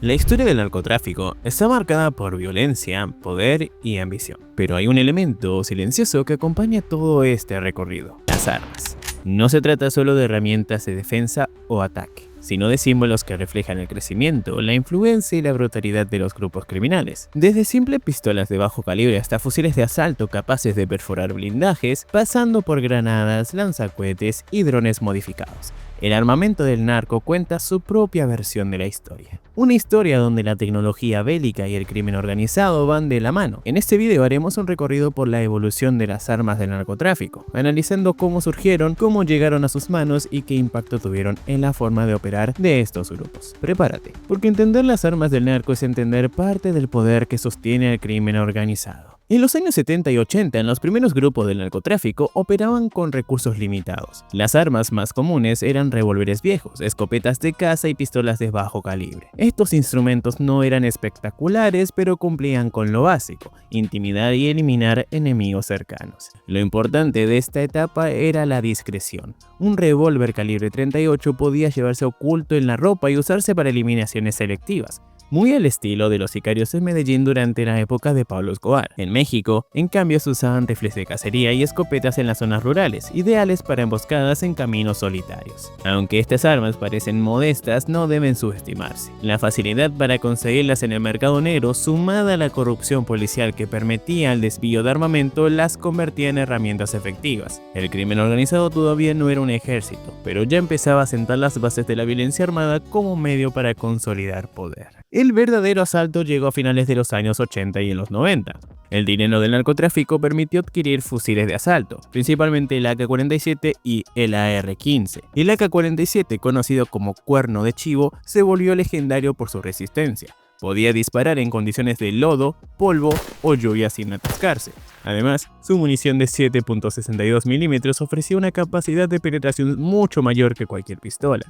La historia del narcotráfico está marcada por violencia, poder y ambición. Pero hay un elemento silencioso que acompaña todo este recorrido: las armas. No se trata solo de herramientas de defensa o ataque, sino de símbolos que reflejan el crecimiento, la influencia y la brutalidad de los grupos criminales. Desde simples pistolas de bajo calibre hasta fusiles de asalto capaces de perforar blindajes, pasando por granadas, lanzacohetes y drones modificados. El armamento del narco cuenta su propia versión de la historia. Una historia donde la tecnología bélica y el crimen organizado van de la mano. En este video haremos un recorrido por la evolución de las armas del narcotráfico, analizando cómo surgieron, cómo llegaron a sus manos y qué impacto tuvieron en la forma de operar de estos grupos. Prepárate, porque entender las armas del narco es entender parte del poder que sostiene el crimen organizado. En los años 70 y 80, los primeros grupos del narcotráfico operaban con recursos limitados. Las armas más comunes eran revólveres viejos, escopetas de caza y pistolas de bajo calibre. Estos instrumentos no eran espectaculares, pero cumplían con lo básico: intimidar y eliminar enemigos cercanos. Lo importante de esta etapa era la discreción. Un revólver calibre 38 podía llevarse oculto en la ropa y usarse para eliminaciones selectivas, muy al estilo de los sicarios en Medellín durante la época de Pablo Escobar. En México, en cambio, se usaban rifles de cacería y escopetas en las zonas rurales, ideales para emboscadas en caminos solitarios. Aunque estas armas parecen modestas, no deben subestimarse. La facilidad para conseguirlas en el mercado negro, sumada a la corrupción policial que permitía el desvío de armamento, las convertía en herramientas efectivas. El crimen organizado todavía no era un ejército, pero ya empezaba a sentar las bases de la violencia armada como medio para consolidar poder. El verdadero asalto llegó a finales de los años 80 y en los 90. El dinero del narcotráfico permitió adquirir fusiles de asalto, principalmente el AK-47 y el AR-15. El AK-47, conocido como cuerno de chivo, se volvió legendario por su resistencia. Podía disparar en condiciones de lodo, polvo o lluvia sin atascarse. Además, su munición de 7.62 milímetros ofrecía una capacidad de penetración mucho mayor que cualquier pistola.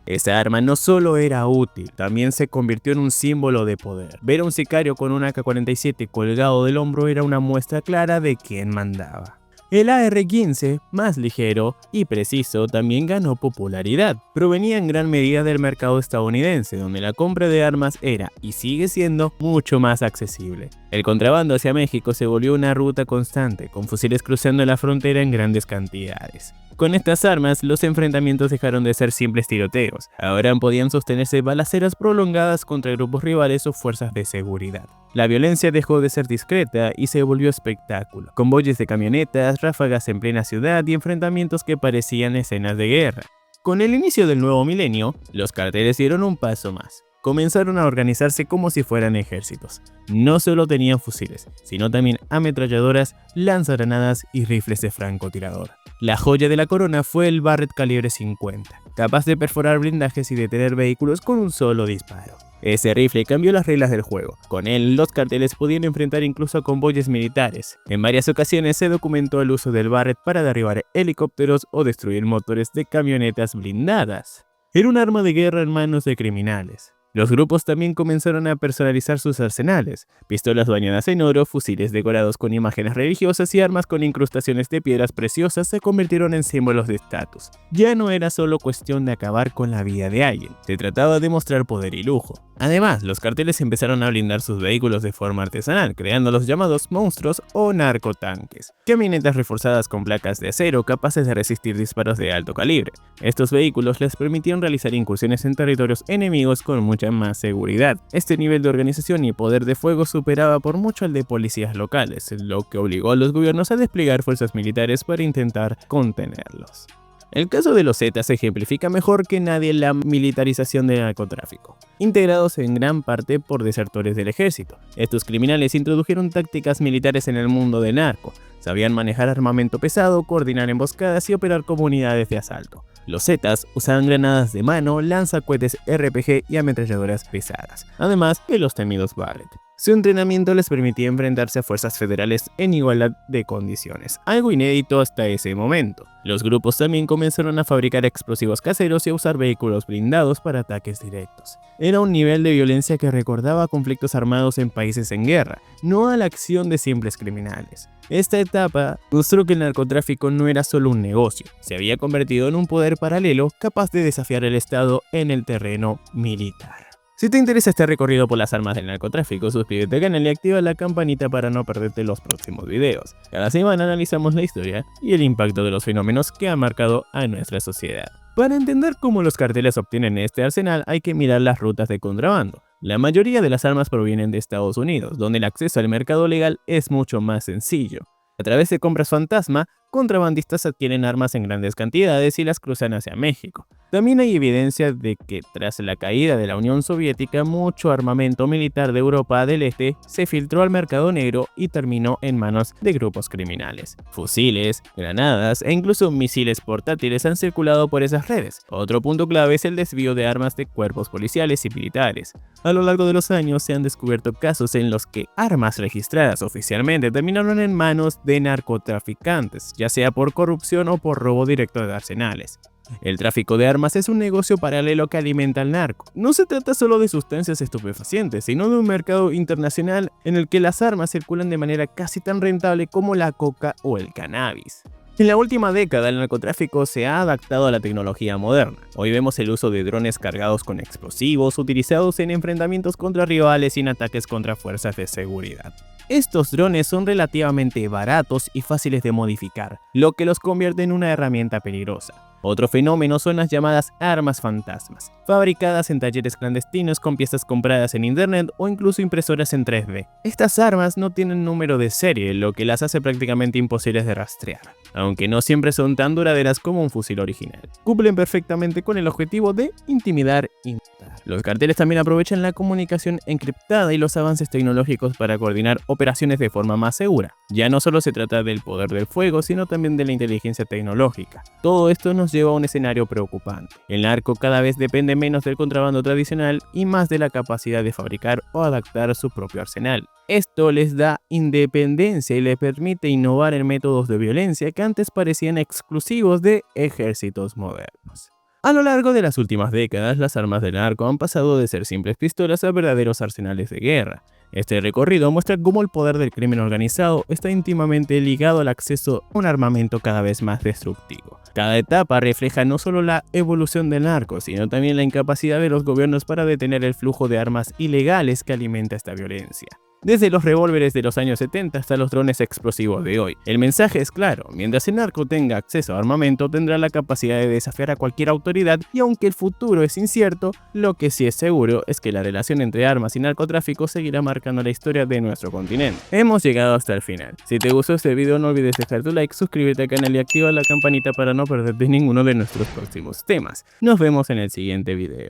Esta arma no solo era útil, también se convirtió en un símbolo de poder. Ver a un sicario con un AK-47 colgado del hombro era una muestra clara de quién mandaba. El AR-15, más ligero y preciso, también ganó popularidad. Provenía en gran medida del mercado estadounidense, donde la compra de armas era, y sigue siendo, mucho más accesible. El contrabando hacia México se volvió una ruta constante, con fusiles cruzando la frontera en grandes cantidades. Con estas armas, los enfrentamientos dejaron de ser simples tiroteos. Ahora podían sostenerse balaceras prolongadas contra grupos rivales o fuerzas de seguridad. La violencia dejó de ser discreta y se volvió espectáculo. Convoyes de camionetas, ráfagas en plena ciudad y enfrentamientos que parecían escenas de guerra. Con el inicio del nuevo milenio, los carteles dieron un paso más. Comenzaron a organizarse como si fueran ejércitos. No solo tenían fusiles, sino también ametralladoras, lanzagranadas y rifles de francotirador. La joya de la corona fue el Barrett calibre 50, capaz de perforar blindajes y detener vehículos con un solo disparo. Ese rifle cambió las reglas del juego. Con él, los carteles podían enfrentar incluso a convoyes militares. En varias ocasiones se documentó el uso del Barrett para derribar helicópteros o destruir motores de camionetas blindadas. Era un arma de guerra en manos de criminales. Los grupos también comenzaron a personalizar sus arsenales: pistolas bañadas en oro, fusiles decorados con imágenes religiosas y armas con incrustaciones de piedras preciosas se convirtieron en símbolos de estatus. Ya no era solo cuestión de acabar con la vida de alguien, se trataba de mostrar poder y lujo. Además, los carteles empezaron a blindar sus vehículos de forma artesanal, creando los llamados monstruos o narcotanques, camionetas reforzadas con placas de acero capaces de resistir disparos de alto calibre. Estos vehículos les permitieron realizar incursiones en territorios enemigos con mucha más seguridad. Este nivel de organización y poder de fuego superaba por mucho al de policías locales, lo que obligó a los gobiernos a desplegar fuerzas militares para intentar contenerlos. El caso de los Zetas ejemplifica mejor que nadie la militarización del narcotráfico, integrados en gran parte por desertores del ejército. Estos criminales introdujeron tácticas militares en el mundo del narco, sabían manejar armamento pesado, coordinar emboscadas y operar comunidades de asalto. Los Zetas usaban granadas de mano, lanzacohetes RPG y ametralladoras pesadas, además de los temidos Barrett. Su entrenamiento les permitía enfrentarse a fuerzas federales en igualdad de condiciones, algo inédito hasta ese momento. Los grupos también comenzaron a fabricar explosivos caseros y a usar vehículos blindados para ataques directos. Era un nivel de violencia que recordaba a conflictos armados en países en guerra, no a la acción de simples criminales. Esta etapa mostró que el narcotráfico no era solo un negocio, se había convertido en un poder paralelo capaz de desafiar el Estado en el terreno militar. Si te interesa este recorrido por las armas del narcotráfico, suscríbete al canal y activa la campanita para no perderte los próximos videos. Cada semana analizamos la historia y el impacto de los fenómenos que han marcado a nuestra sociedad. Para entender cómo los carteles obtienen este arsenal hay que mirar las rutas de contrabando. La mayoría de las armas provienen de Estados Unidos, donde el acceso al mercado legal es mucho más sencillo. A través de compras fantasma, contrabandistas adquieren armas en grandes cantidades y las cruzan hacia México. También hay evidencia de que tras la caída de la Unión Soviética, mucho armamento militar de Europa del Este se filtró al mercado negro y terminó en manos de grupos criminales. Fusiles, granadas e incluso misiles portátiles han circulado por esas redes. Otro punto clave es el desvío de armas de cuerpos policiales y militares. A lo largo de los años se han descubierto casos en los que armas registradas oficialmente terminaron en manos de narcotraficantes, ya sea por corrupción o por robo directo de arsenales. El tráfico de armas es un negocio paralelo que alimenta al narco. No se trata solo de sustancias estupefacientes, sino de un mercado internacional en el que las armas circulan de manera casi tan rentable como la coca o el cannabis. En la última década, el narcotráfico se ha adaptado a la tecnología moderna. Hoy vemos el uso de drones cargados con explosivos utilizados en enfrentamientos contra rivales y en ataques contra fuerzas de seguridad. Estos drones son relativamente baratos y fáciles de modificar, lo que los convierte en una herramienta peligrosa. Otro fenómeno son las llamadas armas fantasmas, fabricadas en talleres clandestinos con piezas compradas en internet o incluso impresoras en 3D. Estas armas no tienen número de serie, lo que las hace prácticamente imposibles de rastrear, aunque no siempre son tan duraderas como un fusil original. Cumplen perfectamente con el objetivo de intimidar y matar. Los carteles también aprovechan la comunicación encriptada y los avances tecnológicos para coordinar operaciones de forma más segura. Ya no solo se trata del poder del fuego, sino también de la inteligencia tecnológica. Todo esto nos lleva a un escenario preocupante. El narco cada vez depende menos del contrabando tradicional y más de la capacidad de fabricar o adaptar su propio arsenal. Esto les da independencia y les permite innovar en métodos de violencia que antes parecían exclusivos de ejércitos modernos. A lo largo de las últimas décadas, las armas del narco han pasado de ser simples pistolas a verdaderos arsenales de guerra. Este recorrido muestra cómo el poder del crimen organizado está íntimamente ligado al acceso a un armamento cada vez más destructivo. Cada etapa refleja no solo la evolución del narco, sino también la incapacidad de los gobiernos para detener el flujo de armas ilegales que alimenta esta violencia. Desde los revólveres de los años 70 hasta los drones explosivos de hoy. El mensaje es claro: mientras el narco tenga acceso a armamento, tendrá la capacidad de desafiar a cualquier autoridad, y aunque el futuro es incierto, lo que sí es seguro es que la relación entre armas y narcotráfico seguirá marcando la historia de nuestro continente. Hemos llegado hasta el final. Si te gustó este video, no olvides dejar tu like, suscribirte al canal y activa la campanita para no perderte ninguno de nuestros próximos temas. Nos vemos en el siguiente video.